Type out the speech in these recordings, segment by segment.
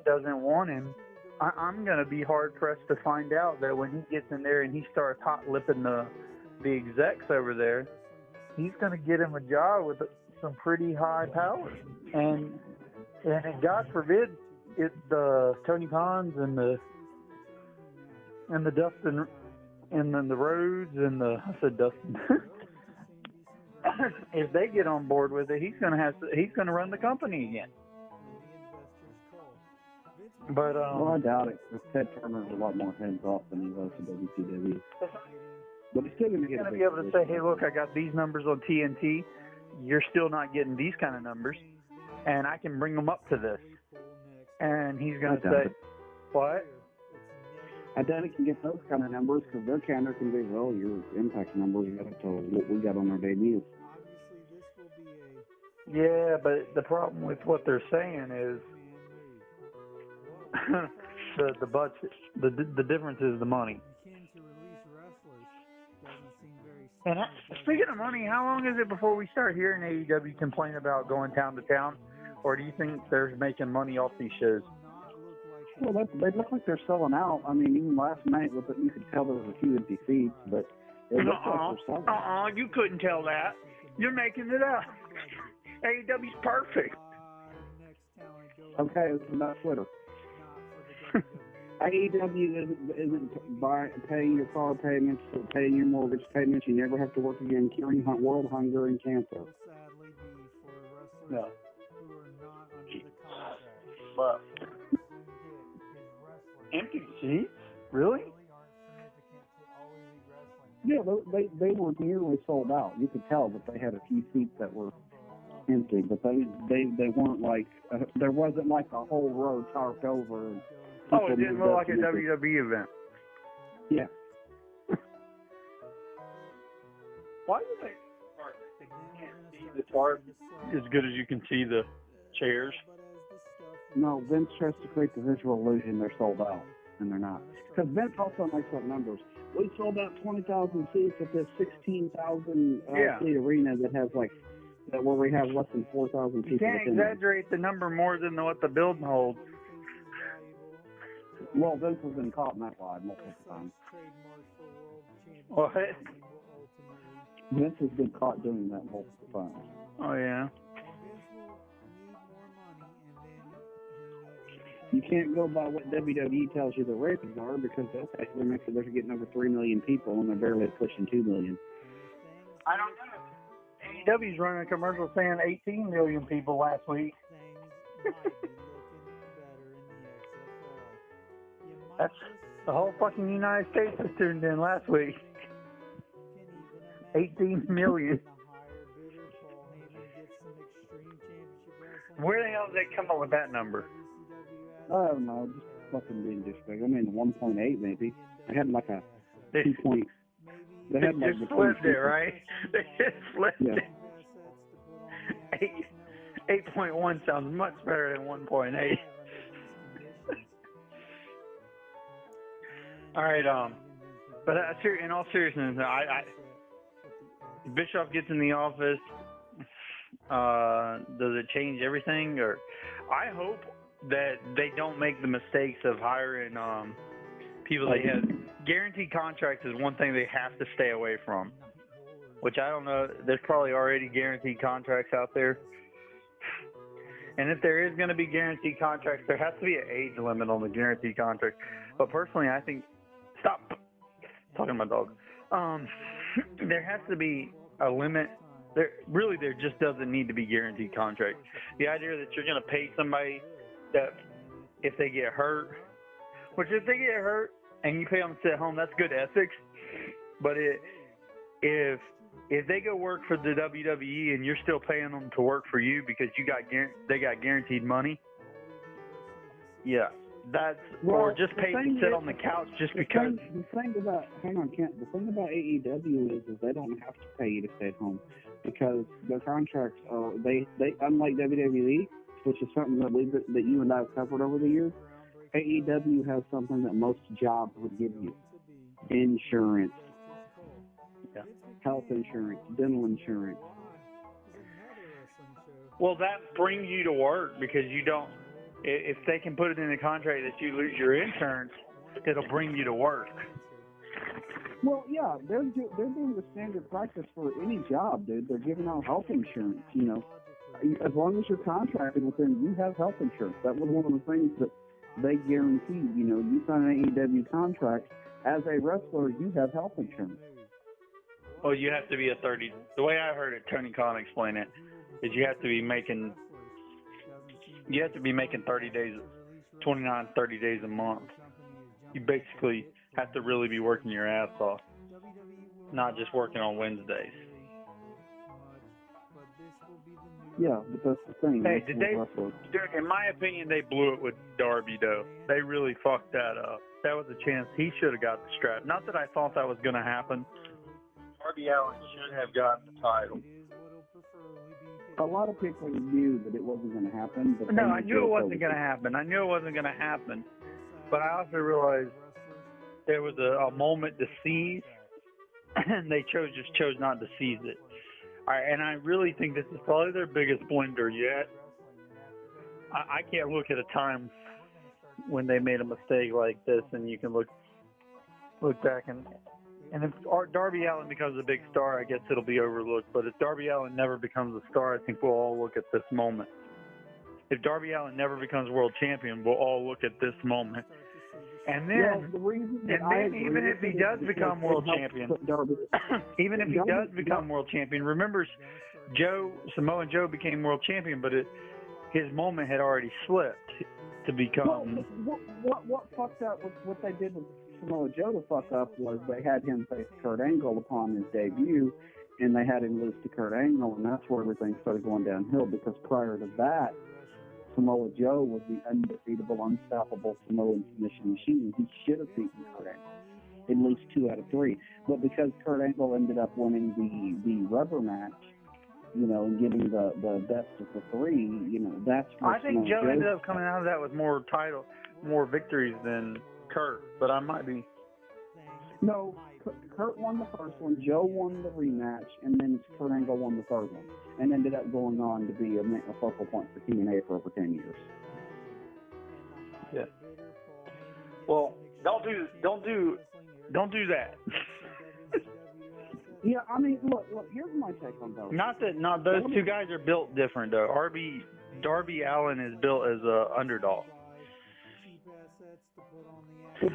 doesn't want him, I'm going to be hard-pressed to find out that when he gets in there and he starts hot-lipping the execs over there, he's going to get him a job with some pretty high power. And God forbid, the Tony Khans and the Dustin and then the Rhodes and I said Dustin. If they get on board with it, he's going to run the company again. But well, I doubt it. Ted Turner's a lot more hands off than he was in WCW. But he's still going to be able to say, "Hey, look, I got these numbers on TNT. You're still not getting these kind of numbers, and I can bring them up to this." And he's going to say, "What?" I doubt he can get those kind of numbers because their counter can be, well, your Impact numbers got up to what we got on our debut. Yeah, but the problem with what they're saying is the budget. The difference is the money. And speaking of money, how long is it before we start hearing AEW complain about going town to town? Or do you think they're making money off these shows? Well, they look like they're selling out. I mean, even last night, you could tell there was a few empty seats, but it looks like they're selling. You couldn't tell that. You're making it up. AEW's perfect. Okay, this is about Twitter. AEW isn't paying your car payments, paying your mortgage payments. You never have to work again, curing world hunger and cancer. No. But empty seats? Really? Yeah, they were nearly sold out. You could tell that they had a few seats that were empty, but they weren't like there wasn't like a whole row tarped over. Oh, it didn't look like a WWE event. Yeah. Why do they can't see the tarp as good as you can see the chairs? No, Vince tries to create the visual illusion they're sold out, and they're not. Because Vince also makes up numbers. We sold out 20,000 seats at this 16,000 seat arena that has where we have less than 4,000 people. You can't exaggerate the number more than what the building holds. Well, Vince has been caught in that lie multiple times. What? Vince has been caught doing that multiple times. Oh, yeah. You can't go by what WWE tells you the ratings are because they'll say they're getting over 3 million people and they're barely pushing 2 million. I don't know. AEW's running a commercial saying 18 million people last week. That's the whole fucking United States was tuned in last week. 18 million. Where the hell did they come up with that number? I don't know, just fucking being just big. I mean, 1.8 maybe. They had like a 2 point. They had like just flipped it, right? They just flipped it. 8.1 sounds much better than 1.8. All right, but in all seriousness, Bischoff gets in the office. Does it change everything? Or I hope that they don't make the mistakes of hiring people they have. Guaranteed contracts is one thing they have to stay away from, which I don't know. There's probably already guaranteed contracts out there. And if there is going to be guaranteed contracts, there has to be an age limit on the guaranteed contract. But personally, I think, stop talking to my dog. There has to be a limit. There just doesn't need to be guaranteed contract. The idea that you're going to pay somebody that if they get hurt, which if they get hurt and you pay them to sit home, that's good ethics. But if they go work for the WWE and you're still paying them to work for you because they got guaranteed money, yeah, that's or just pay to sit on the couch just because. The thing about AEW is they don't have to pay you to stay at home because their contracts are they unlike WWE, which is something that you and I have covered over the years. AEW has something that most jobs would give you: insurance. Yeah. Health insurance, dental insurance. Well, that brings you to work because you don't. if they can put it in the contract that you lose your insurance, it'll bring you to work. Well, yeah, they're doing the standard practice for any job, dude. They're giving out health insurance. You know, as long as you're contracted with them, you have health insurance. That was one of the things that they guaranteed. You know, you sign an AEW contract as a wrestler, you have health insurance. Well, you have to be the way I heard it, Tony Khan explain it, is you have to be making 30 days, 29, 30 days a month. You basically have to really be working your ass off, not just working on Wednesdays. Yeah, but that's the thing. Hey, in my opinion, they blew it with Darby, though. They really fucked that up. That was a chance he should have got the strap. Not that I thought that was going to happen. Darby Allin should have gotten the title. A lot of people knew that it wasn't going to happen. But no, I knew it wasn't going to happen. But I also realized there was a moment to seize, and they just chose not to seize it. All right, and I really think this is probably their biggest blunder yet. I can't look at a time when they made a mistake like this, and you can look back and if Darby Allin becomes a big star, I guess it'll be overlooked. But if Darby Allin never becomes a star, I think we'll all look at this moment. If Darby Allin never becomes world champion, we'll all look at this moment. And then, even if he does become world champion, remember Samoa Joe became world champion, but his moment had already slipped to become. What fucked up? What they did with Samoa Joe to fuck up was they had him face Kurt Angle upon his debut, and they had him lose to Kurt Angle, and that's where everything started going downhill. Because prior to that, Samoa Joe was the undefeatable, unstoppable Samoan submission machine. He should have beaten Kurt Angle at least 2 out of 3. But because Kurt Angle ended up winning the rubber match, you know, and getting the best of the 3, you know, that's where I think Joe ended up coming out of that with more victories than Kurt, but I might be. No, Kurt won the first one, Joe won the rematch, and then Kurt Angle won the third one, and ended up going on to be a focal point for TNA for over 10 years. Yeah. Well, don't do that. Yeah, I mean, look, here's my take on those. Not those two guys are built different though. Darby Allin is built as a underdog.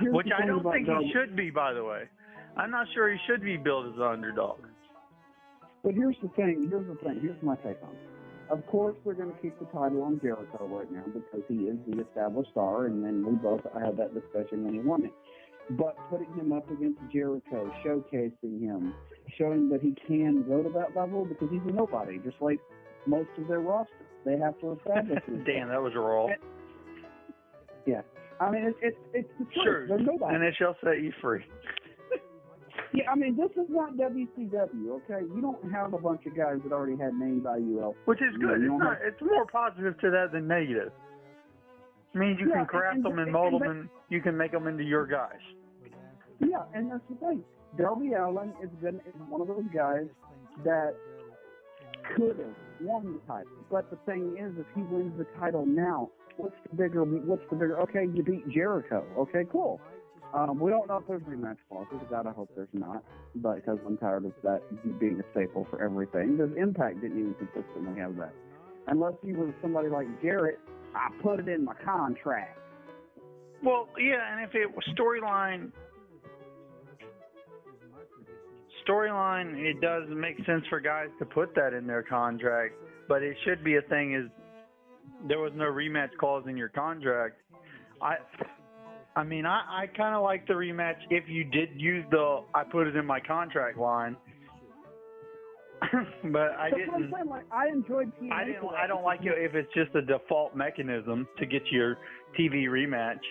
Which I don't think he should be, by the way. I'm not sure he should be built as an underdog. But here's the thing. Here's my take on it. Of course, they're going to keep the title on Jericho right now because he is the established star, and then we both had that discussion when he won it. But putting him up against Jericho, showcasing him, showing that he can go to that level because he's a nobody, just like most of their roster. They have to establish him. Damn, that was a roll. Yeah. I mean, it's the truth. Sure. They're nobody. And it shall set you free. Yeah, I mean, this is not WCW, okay? You don't have a bunch of guys that already had name value elsewhere. Which is good. It's more positive to that than negative. It means you can craft them and mold them, and you can make them into your guys. Yeah, and that's the thing. Darby Allin is one of those guys that could have won the title. But the thing is, if he wins the title now, what's the bigger? Okay, you beat Jericho. Okay, cool. We don't know if there's rematch clauses. God, I hope there's not. But because I'm tired of that being a staple for everything. Because Impact didn't even consistently have that. Unless you were somebody like Jarrett, I put it in my contract. Well, yeah, and if it was storyline, it does make sense for guys to put that in their contract. But it should be a thing is there was no rematch clause in your contract. I mean, I kind of like the rematch if you did use the I put it in my contract line. But I didn't. I enjoyed TV. I don't like it if it's just a default mechanism to get your TV rematch.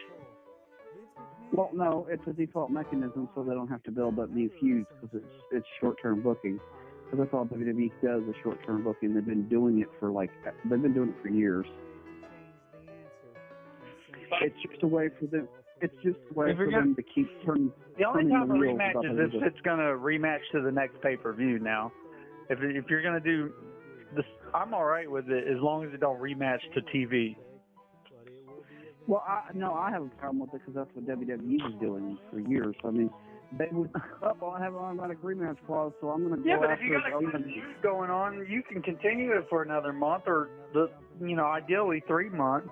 Well, no, it's a default mechanism so they don't have to build up these feuds because it's short-term booking. Because that's all WWE does is short-term booking. They've been doing it for years. It's just a way for them. It's just a way for them to keep turning. The only time a rematch is if it's going to rematch to the next pay-per-view. Now, if you're going to do this, I'm all right with it as long as it don't rematch to TV. Well, I have a problem with it because that's what WWE was doing for years. I mean, they would, I have an automatic rematch clause, so I'm going to go Yeah, but if after you got a good feud going on, you can continue it for another month or, ideally 3 months.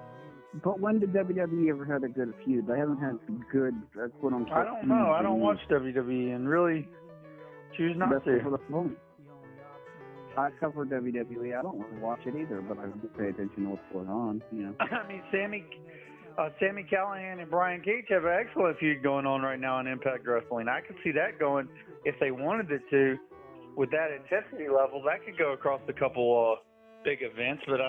But when did WWE ever had a good feud? They haven't had good, quote-unquote, I don't know. I don't watch WWE and really choose not to. For the moment. I cover WWE. I don't really watch it either, but I do pay attention to what's going on, I mean, Sammy Callahan and Brian Cage have an excellent feud going on right now in Impact Wrestling. I could see that going, if they wanted it to, with that intensity level, that could go across a couple big events, but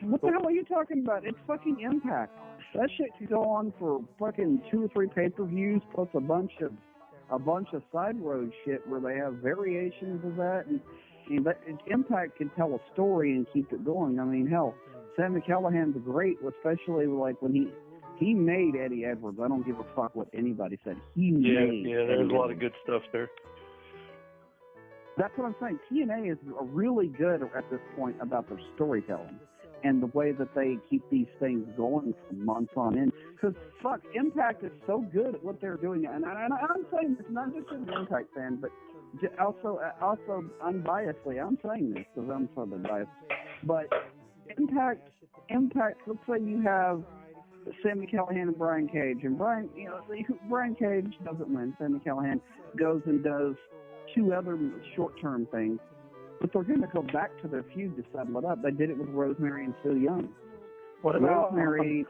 What the hell are you talking about? It's fucking Impact. That shit could go on for fucking 2 or 3 pay-per-views plus a bunch of side road shit where they have variations of that. And Impact can tell a story and keep it going. I mean, hell, Sammy Callahan's great, especially like when he made Eddie Edwards. I don't give a fuck what anybody said. He made there's Eddie a lot of good stuff there. That's what I'm saying. TNA is really good at this point about their storytelling and the way that they keep these things going for months on end. Because, fuck, Impact is so good at what they're doing. And I'm saying this not just as an Impact fan, but also unbiasedly. I'm saying this because I'm sort of biased. But Impact, let's say you have Sammy Callahan and Brian Cage. And Brian Cage doesn't win. Sammy Callahan goes and does 2 other short-term things. But they're going to go back to their feud to settle it up. They did it with Rosemary and Sue Young. What about Rosemary?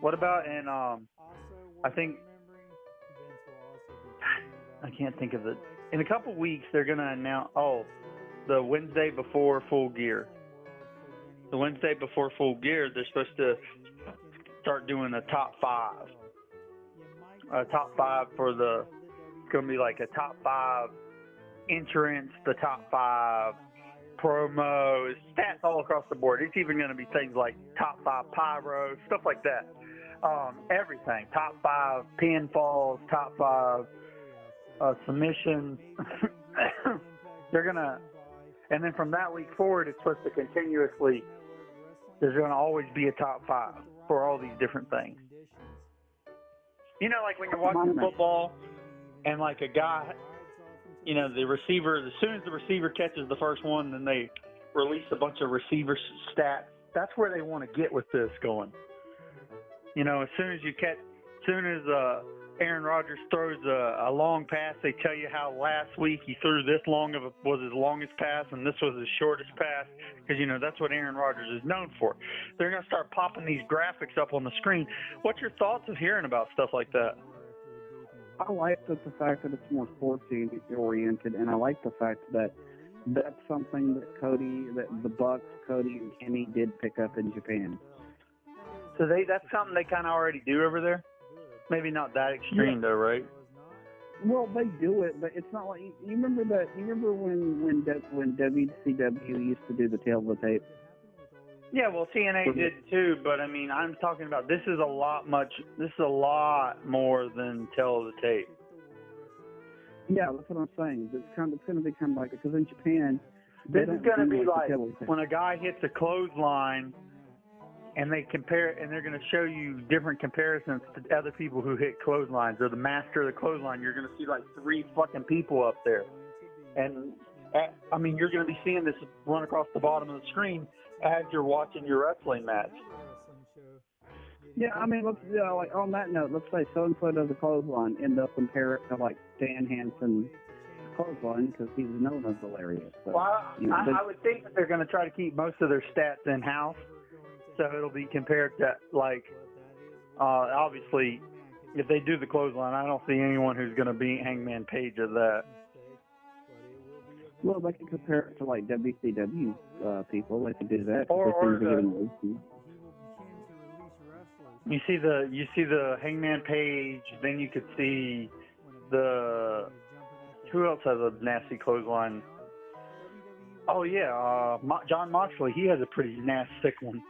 What about I think I can't think of it. In a couple weeks, they're going to announce the Wednesday before Full Gear. The Wednesday before Full Gear, they're supposed to start doing a top 5. A top 5 for the. It's going to be like a top 5 entrance, the top 5 promos, stats all across the board. It's even going to be things like top 5 pyro, stuff like that. Everything. Top 5 pinfalls, top 5 submissions. They're going to, and then from that week forward, it's supposed to continuously, there's going to always be a top 5 for all these different things. Like when you're watching football and like a guy, the receiver, as soon as the receiver catches the first one, then they release a bunch of receiver stats. That's where they want to get with this going. As soon as Aaron Rodgers throws a long pass, they tell you how last week he threw this was his longest pass and this was his shortest pass, because that's what Aaron Rodgers is known for. They're going to start popping these graphics up on the screen. What's your thoughts of hearing about stuff like that? I like the fact that it's more sports-oriented, and I like the fact that that's something that the Bucks, Cody, and Kenny did pick up in Japan. So that's something they kind of already do over there? Maybe not that extreme, though, right? Well, they do it, but it's not like you remember that. You remember when WCW used to do the tail of the tape? Yeah, well, TNA did too, but I mean, I'm talking about this is a lot more than tail of the tape. Yeah, that's what I'm saying. It's going to be kind of like it, because in Japan, this is going to be like when a guy hits a clothesline, and they compare, and they're going to show you different comparisons to other people who hit clotheslines, or the master of the clothesline. You're going to see like 3 fucking people up there, and I mean, you're going to be seeing this run across the bottom of the screen as you're watching your wrestling match. Yeah, I mean, like on that note, let's say so-and-so does a clothesline, and they'll compare it to like Stan Hansen's clothesline because he's known as hilarious. So, well, I would think that they're going to try to keep most of their stats in-house, so it'll be compared to like, obviously, if they do the clothesline, I don't see anyone who's going to beat Hangman Page of that. Well, they can compare it to like WCW people. They can do that. You see the Hangman Page. Then you could see who else has a nasty clothesline? Oh yeah, John Moxley. He has a pretty nasty sick one.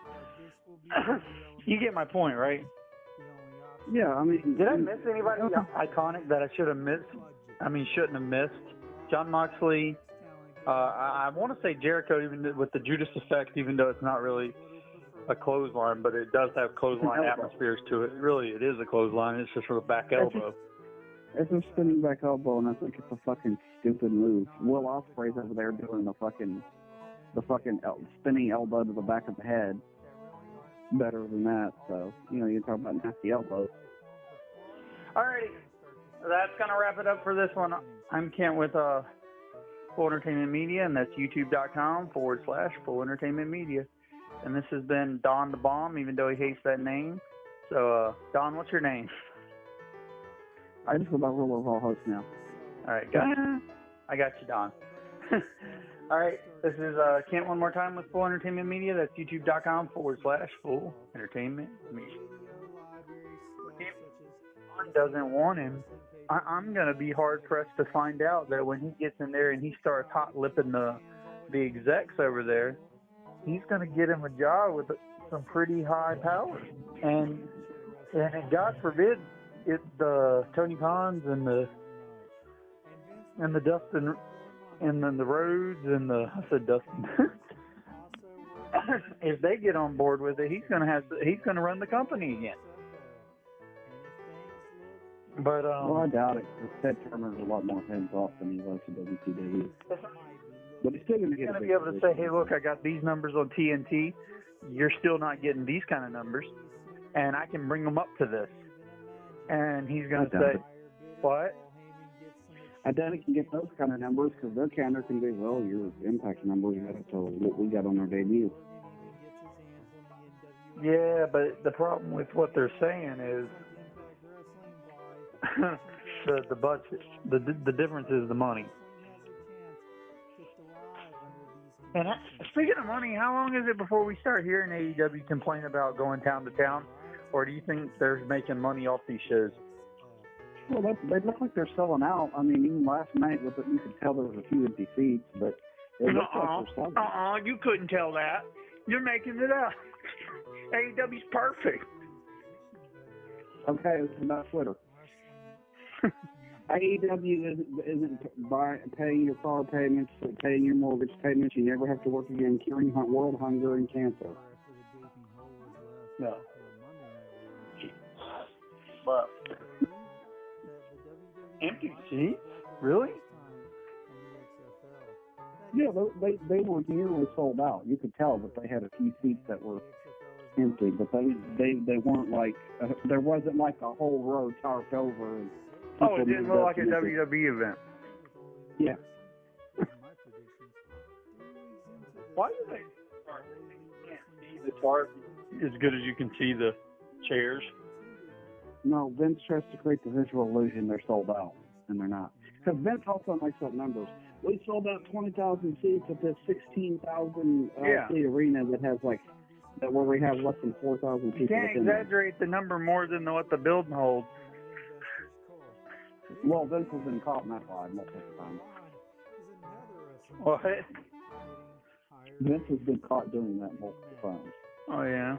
You get my point, right? Yeah, I mean, did I miss anybody iconic that I shouldn't have missed? John Moxley. I want to say Jericho, even with the Judas effect, even though it's not really a clothesline, but it does have clothesline atmospheres to it. Really, it is a clothesline. It's just for the back elbow. It's a spinning back elbow, and I think it's a fucking stupid move. Will Ospreay's over there doing the fucking spinning elbow to the back of the head better than that. So, you talk about nasty elbows. Alrighty. That's going to wrap it up for this one. I'm Kent with Full Entertainment Media, and that's youtube.com/Full Entertainment Media. And this has been Don the Bomb, even though he hates that name. So, Don, what's your name? I just go by rule of all hosts now. All right, I got you, Don. All right, this is Kent one more time with Full Entertainment Media. That's youtube.com/Full Entertainment Media. If Don doesn't want him, I'm going to be hard-pressed to find out that when he gets in there and he starts hot-lipping the execs over there, he's going to get him a job with some pretty high power. And God forbid, the Tony Khans and the Dustin and then the Rhodes and I said Dustin. If they get on board with it, he's going to run the company again. But well, I doubt it. Ted Turner's a lot more hands off than he was to WCW. But he's still going to get. He's going to be able to say, "Hey, look, I got these numbers on TNT. You're still not getting these kind of numbers, and I can bring them up to this." And he's going to say, "What?" I doubt he can get those kind of numbers because their counter can be, well, your Impact numbers got up to what we got on our debut. Yeah, but the problem with what they're saying is the budget. The difference is the money. And speaking of money, how long is it before we start hearing AEW complain about going town to town? Or do you think they're making money off these shows? Well, they look like they're selling out. I mean, even last night, you could tell there was a few empty seats, but it looks like they're selling. You couldn't tell that. You're making it up. AEW's perfect. Okay, it's about Twitter. AEW isn't paying your car payments, paying your mortgage payments. You never have to work again, curing world hunger and cancer. No. But empty seats? Really? Yeah, they were nearly sold out. You could tell that they had a few seats that were empty, but they weren't like there wasn't like a whole row tarped over. And it didn't look like a WWE event. Yeah. Why do they can't see the tarp as good as you can see the chairs? No, Vince tries to create the visual illusion they're sold out, and they're not. Because Vince also makes up numbers. We sold out 20,000 seats at this 16,000 seat arena that has where we have less than 4,000 people. You can't exaggerate the number more than what the building holds. Well, Vince has been caught in that lie multiple times. What? Vince has been caught doing that multiple times. Oh, yeah.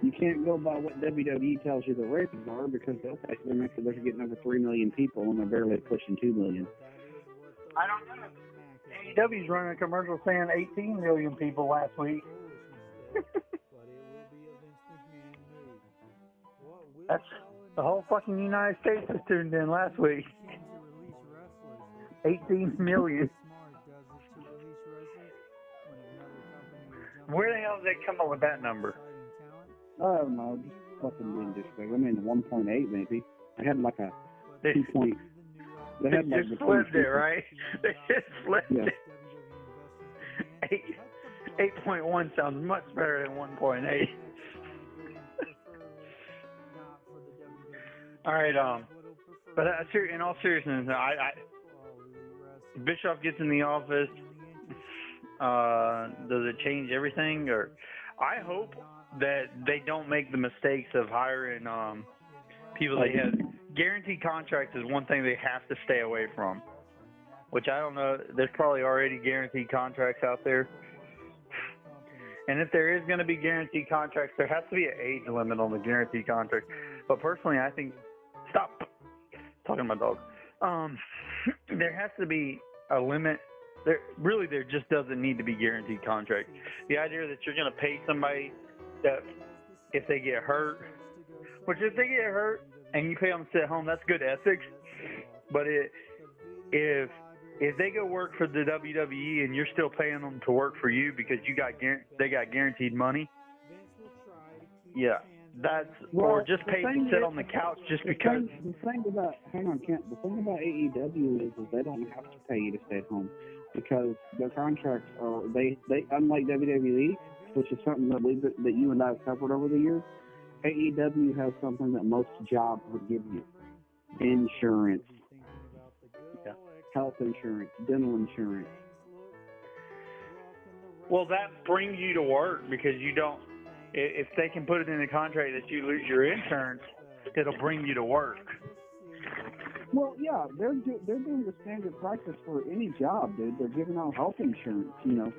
You can't go by what WWE tells you the ratings are because they'll tell you they're getting over 3 million people and they're barely pushing 2 million. I don't know. AEW's running a commercial saying 18 million people last week. That's the whole fucking United States was tuned in last week. 18 million. Where the hell did they come up with that number? I don't know, just fucking being disrespectful. I mean, 1.8 maybe. I had like a 2 point. They had like just flipped it, right? They just flipped it. 8.1 sounds much better than 1.8. All right, but in all seriousness, Bischoff gets in the office. Does it change everything? Or I hope that they don't make the mistakes of hiring people they have. Guaranteed contracts is one thing they have to stay away from, which I don't know. There's probably already guaranteed contracts out there. And if there is going to be guaranteed contracts, there has to be an age limit on the guaranteed contract. But personally, I think, stop talking to my dog. There has to be a limit there just doesn't need to be guaranteed contract. The idea that you're going to pay somebody that if they get hurt, which if they get hurt and you pay them to sit home, that's good ethics. But if they go work for the WWE and you're still paying them to work for you because they got guaranteed money, yeah, or just pay to sit on the couch just because. The thing about Kent. The thing about AEW is they don't have to pay you to stay at home because their contracts are they unlike WWE, which is something that you and I have covered over the years. AEW has something that most jobs would give you: insurance, health insurance, dental insurance. Well, that brings you to work because you don't. If they can put it in the contract that you lose your insurance, it'll bring you to work. Well, yeah, they're doing the standard practice for any job, dude. They're giving out health insurance. You know,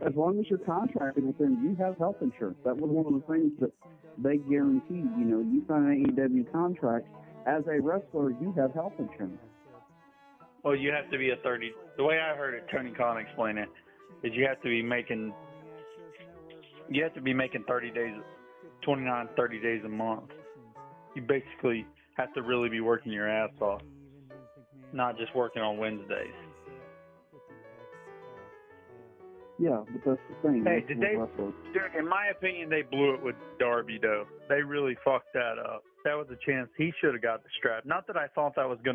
as long as you're contracted with them, you have health insurance. That was one of the things that they guaranteed. You know, you sign an AEW contract as a wrestler, you have health insurance. Well, you have to be a 30. The way I heard it, Tony Khan explain it, is you have to be making 30 days, 29, 30 days a month. You basically have to really be working your ass off, not just working on Wednesdays. Yeah, but that's the thing. Hey, dude, in my opinion, they blew it with Darby, though. They really fucked that up. That was a chance he should have got the strap. Not that I thought that was going to